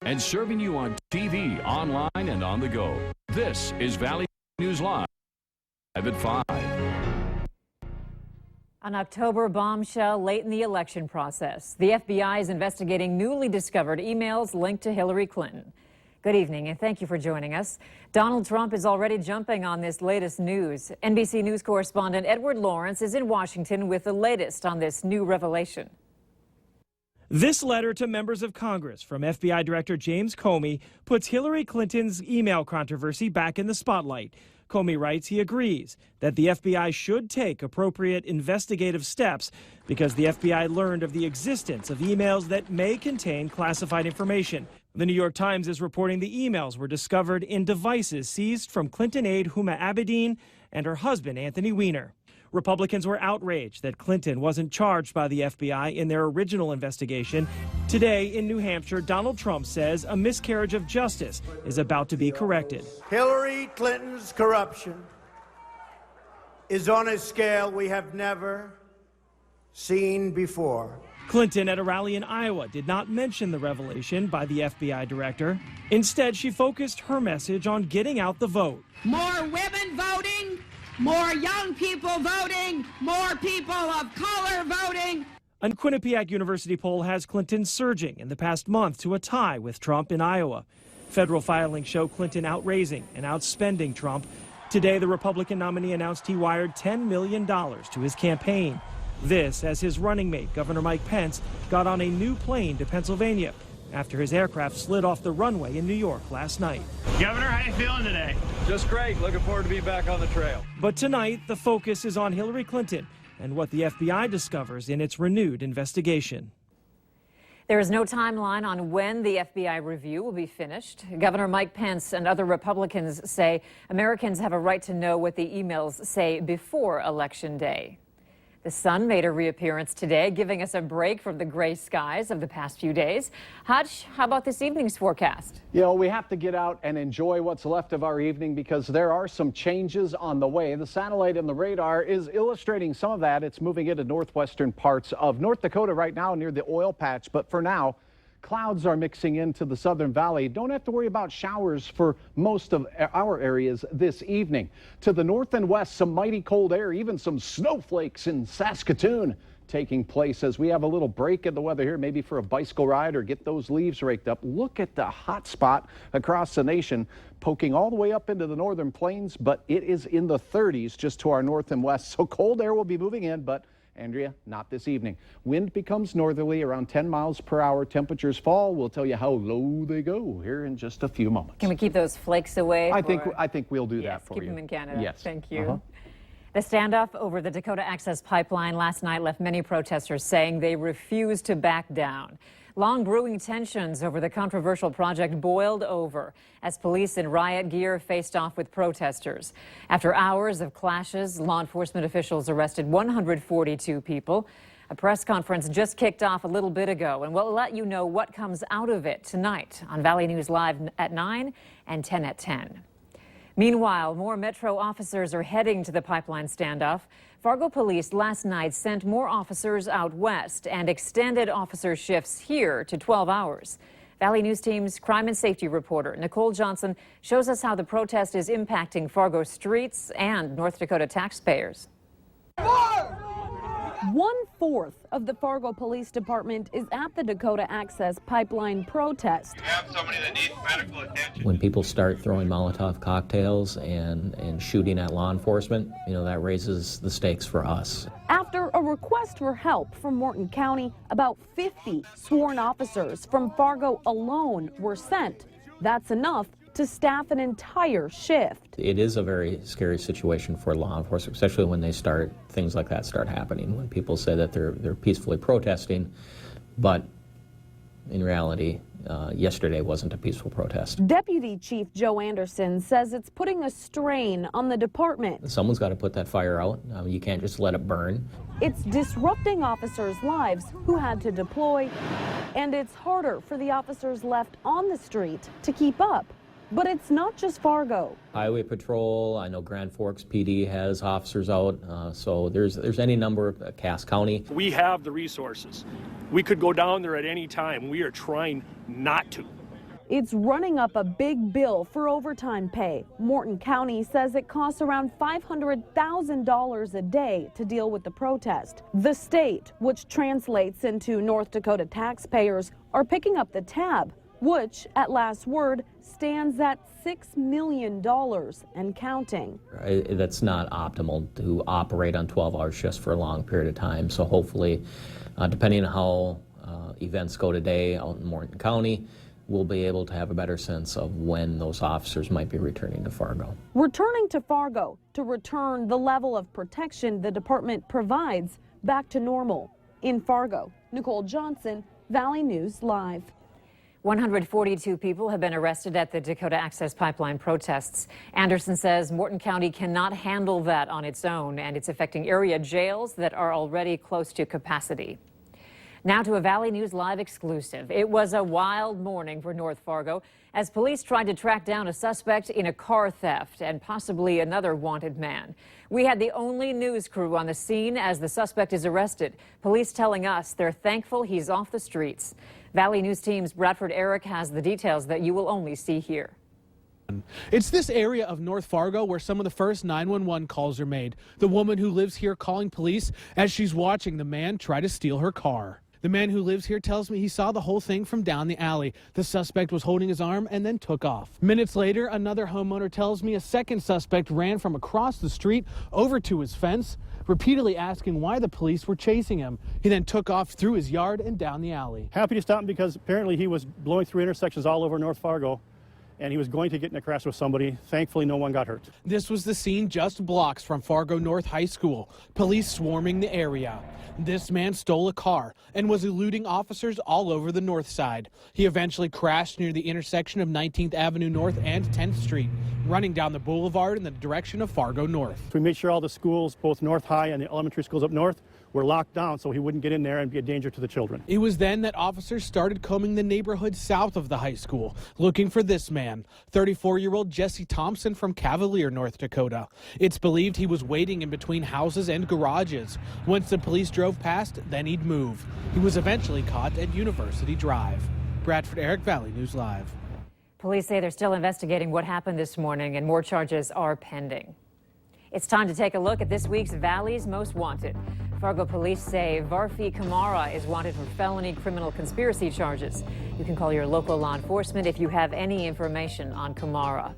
and serving you on TV, online, and on the go. This is Valley News Live at 5. An October bombshell late in the election process. The FBI is investigating newly discovered emails linked to Hillary Clinton. Good evening, and thank you for joining us. Donald Trump is already jumping on this latest news. NBC News correspondent Edward Lawrence is in Washington with the latest on this new revelation. This letter to members of Congress from FBI Director James Comey puts Hillary Clinton's email controversy back in the spotlight. Comey writes he agrees that the FBI should take appropriate investigative steps because the FBI learned of the existence of emails that may contain classified information. The New York Times is reporting the emails were discovered in devices seized from Clinton aide Huma Abedin and her husband, Anthony Weiner. Republicans were outraged that Clinton wasn't charged by the FBI in their original investigation. Today in New Hampshire, Donald Trump says a miscarriage of justice is about to be corrected. Hillary Clinton's corruption is on a scale we have never seen before. Clinton at a rally in Iowa did not mention the revelation by the FBI director. Instead, she focused her message on getting out the vote. More women voting, more young people voting, more people of color voting. A Quinnipiac University poll has Clinton surging in the past month to a tie with Trump in Iowa. Federal filings show Clinton outraising and outspending Trump. Today, the Republican nominee announced he wired $10 million to his campaign. This as his running mate, Governor Mike Pence, got on a new plane to Pennsylvania after his aircraft slid off the runway in New York last night. Governor, how you feeling today? Just great. Looking forward to being back on the trail. But tonight, the focus is on Hillary Clinton and what the FBI discovers in its renewed investigation. There is no timeline on when the FBI review will be finished. Governor Mike Pence and other Republicans say Americans have a right to know what the emails say before Election Day. The sun made a reappearance today, giving us a break from the gray skies of the past few days. Hutch, how about this evening's forecast? You know, we have to get out and enjoy what's left of our evening because there are some changes on the way. The satellite and the radar is illustrating some of that. It's moving into northwestern parts of North Dakota right now near the oil patch. But for now, clouds are mixing into the Southern Valley. Don't have to worry about showers for most of our areas this evening. To the north and west, some mighty cold air, even some snowflakes in Saskatoon taking place as we have a little break in the weather here, maybe for a bicycle ride or get those leaves raked up. Look at the hot spot across the nation, poking all the way up into the northern plains, but it is in the 30s just to our north and west. So cold air will be moving in, but Andrea, not this evening. Wind becomes northerly around 10 miles per hour. Temperatures fall. We'll tell you how low they go here in just a few moments. Can we keep those flakes away? I think we'll do that for you. Keep them in Canada. Yes. Thank you. The standoff over the Dakota Access Pipeline last night left many protesters saying they refuse to back down. Long brewing tensions over the controversial project boiled over as police in riot gear faced off with protesters. After hours of clashes, law enforcement officials arrested 142 people. A press conference just kicked off a little bit ago, and we'll let you know what comes out of it tonight on Valley News Live at 9 and 10 at 10. Meanwhile, more Metro officers are heading to the pipeline standoff. Fargo police last night sent more officers out west and extended officer shifts here to 12 hours. Valley News Team's crime and safety reporter Nicole Johnson shows us how the protest is impacting Fargo streets and North Dakota taxpayers. 1/4 of the Fargo Police Department is at the Dakota Access Pipeline protest. We have somebody that needs medical attention. When people start throwing Molotov cocktails and shooting at law enforcement, you know, that raises the stakes for us. After a request for help from Morton County, about 50 sworn officers from Fargo alone were sent. That's enough to staff an entire shift. It is a very scary situation for law enforcement, especially when things like that start happening, when people say that they're peacefully protesting, but in reality, yesterday wasn't a peaceful protest. Deputy Chief Joe Anderson says it's putting a strain on the department. Someone's got to put that fire out. You can't just let it burn. It's disrupting officers' lives who had to deploy, and it's harder for the officers left on the street to keep up. But it's not just Fargo. Highway Patrol, I know Grand Forks PD has officers out, so there's any number of Cass County. We have the resources. We could go down there at any time. We are trying not to. It's running up a big bill for overtime pay. Morton County says it costs around $500,000 a day to deal with the protest. The state, which translates into North Dakota taxpayers, are picking up the tab, which at last word stands at $6 million and counting. That's not optimal to operate on 12-hour shifts for a long period of time. So hopefully, depending on how events go today out in Morton County, we'll be able to have a better sense of when those officers might be returning to Fargo. Returning to Fargo to return the level of protection the department provides back to normal. In Fargo, Nicole Johnson, Valley News Live. 142 people have been arrested at the Dakota Access Pipeline protests. Anderson says Morton County cannot handle that on its own, and it's affecting area jails that are already close to capacity. Now to a Valley News Live exclusive. It was a wild morning for North Fargo as police tried to track down a suspect in a car theft and possibly another wanted man. We had the only news crew on the scene as the suspect is arrested. Police telling us they're thankful he's off the streets. Valley News Team's Bradford Eric has the details that you will only see here. It's this area of North Fargo where some of the first 911 calls are made. The woman who lives here calling police as she's watching the man try to steal her car. The man who lives here tells me he saw the whole thing from down the alley. The suspect was holding his arm and then took off. Minutes later, another homeowner tells me a second suspect ran from across the street over to his fence, repeatedly asking why the police were chasing him. He then took off through his yard and down the alley. Happy to stop him because apparently he was blowing through intersections all over North Fargo, and he was going to get in a crash with somebody. Thankfully, no one got hurt. This was the scene just blocks from Fargo North High School. Police swarming the area. This man stole a car and was eluding officers all over the north side. He eventually crashed near the intersection of 19th Avenue North and 10th Street, running down the boulevard in the direction of Fargo North. We made sure all the schools, both North High and the elementary schools up north, were locked down so he wouldn't get in there and be a danger to the children. It was then that officers started combing the neighborhood south of the high school, looking for this man, 34-year-old Jesse Thompson from Cavalier, North Dakota. It's believed he was waiting in between houses and garages. Once the police drove past, then he'd move. He was eventually caught at University Drive. Bradford Eric, Valley News Live. Police say they're still investigating what happened this morning and more charges are pending. It's time to take a look at this week's Valley's Most Wanted. Fargo police say Varfi Kamara is wanted for felony criminal conspiracy charges. You can call your local law enforcement if you have any information on Kamara.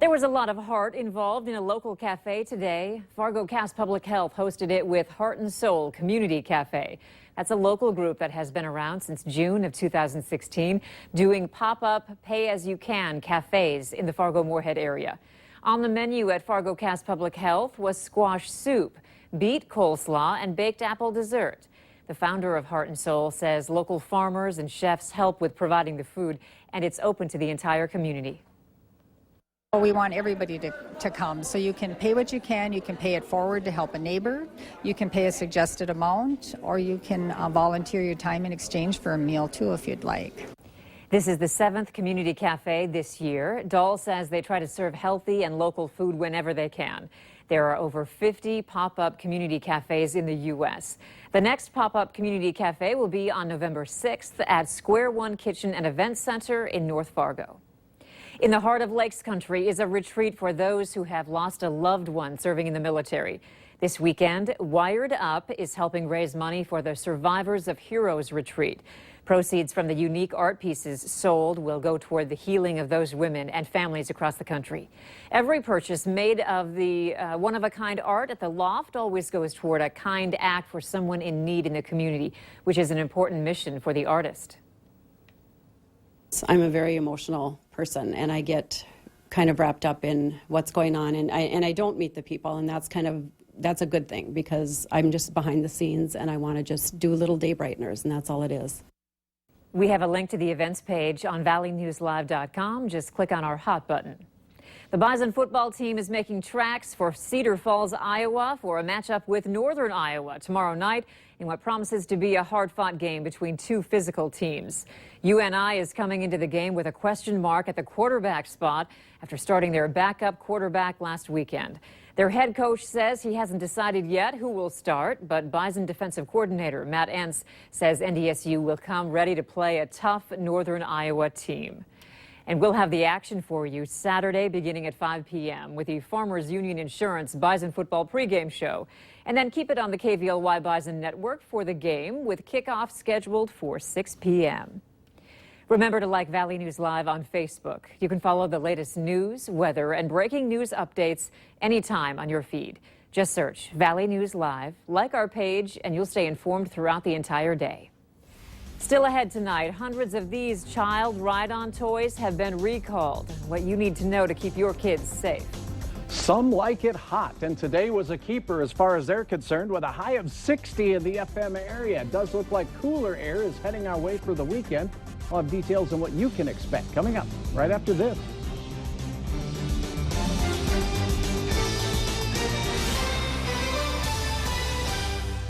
There was a lot of heart involved in a local cafe today. Fargo Cass Public Health hosted it with Heart and Soul Community Cafe. That's a local group that has been around since June of 2016, doing pop-up pay-as-you-can cafes in the Fargo-Moorhead area. On the menu at Fargo Cass Public Health was squash soup, beet coleslaw, and baked apple dessert. The founder of Heart and Soul says local farmers and chefs help with providing the food, and it's open to the entire community. We want everybody to come, so you can pay what you can pay it forward to help a neighbor, you can pay a suggested amount, or you can volunteer your time in exchange for a meal too if you'd like. This is the 7th community cafe this year. Dahl says they try to serve healthy and local food whenever they can. There are over 50 pop-up community cafes in the U.S. The next pop-up community cafe will be on November 6th at Square One Kitchen and Event Center in North Fargo. In the heart of Lakes Country is a retreat for those who have lost a loved one serving in the military. This weekend, Wired Up is helping raise money for the Survivors of Heroes retreat. Proceeds from the unique art pieces sold will go toward the healing of those women and families across the country. Every purchase made of the one-of-a-kind art at the loft always goes toward a kind act for someone in need in the community, which is an important mission for the artist. I'm a very emotional person, and I get kind of wrapped up in what's going on, and I don't meet the people, and that's a good thing because I'm just behind the scenes and I want to just do little day brighteners, and that's all it is. We have a link to the events page on valleynewslive.com. Just click on our hot button. The Bison football team is making tracks for Cedar Falls, Iowa for a matchup with Northern Iowa tomorrow night in what promises to be a hard-fought game between two physical teams. UNI is coming into the game with a question mark at the quarterback spot after starting their backup quarterback last weekend. Their head coach says he hasn't decided yet who will start, but Bison defensive coordinator Matt Entz says NDSU will come ready to play a tough Northern Iowa team. And we'll have the action for you Saturday beginning at 5 p.m. with the Farmers Union Insurance Bison football pregame show. And then keep it on the KVLY Bison network for the game with kickoff scheduled for 6 p.m. Remember to like Valley News Live on Facebook. You can follow the latest news, weather, and breaking news updates anytime on your feed. Just search Valley News Live, like our page, and you'll stay informed throughout the entire day. Still ahead tonight, hundreds of these child ride-on toys have been recalled. What you need to know to keep your kids safe. Some like it hot, and today was a keeper as far as they're concerned with a high of 60 in the FM area. It does look like cooler air is heading our way for the weekend. I'll have details on what you can expect coming up right after this.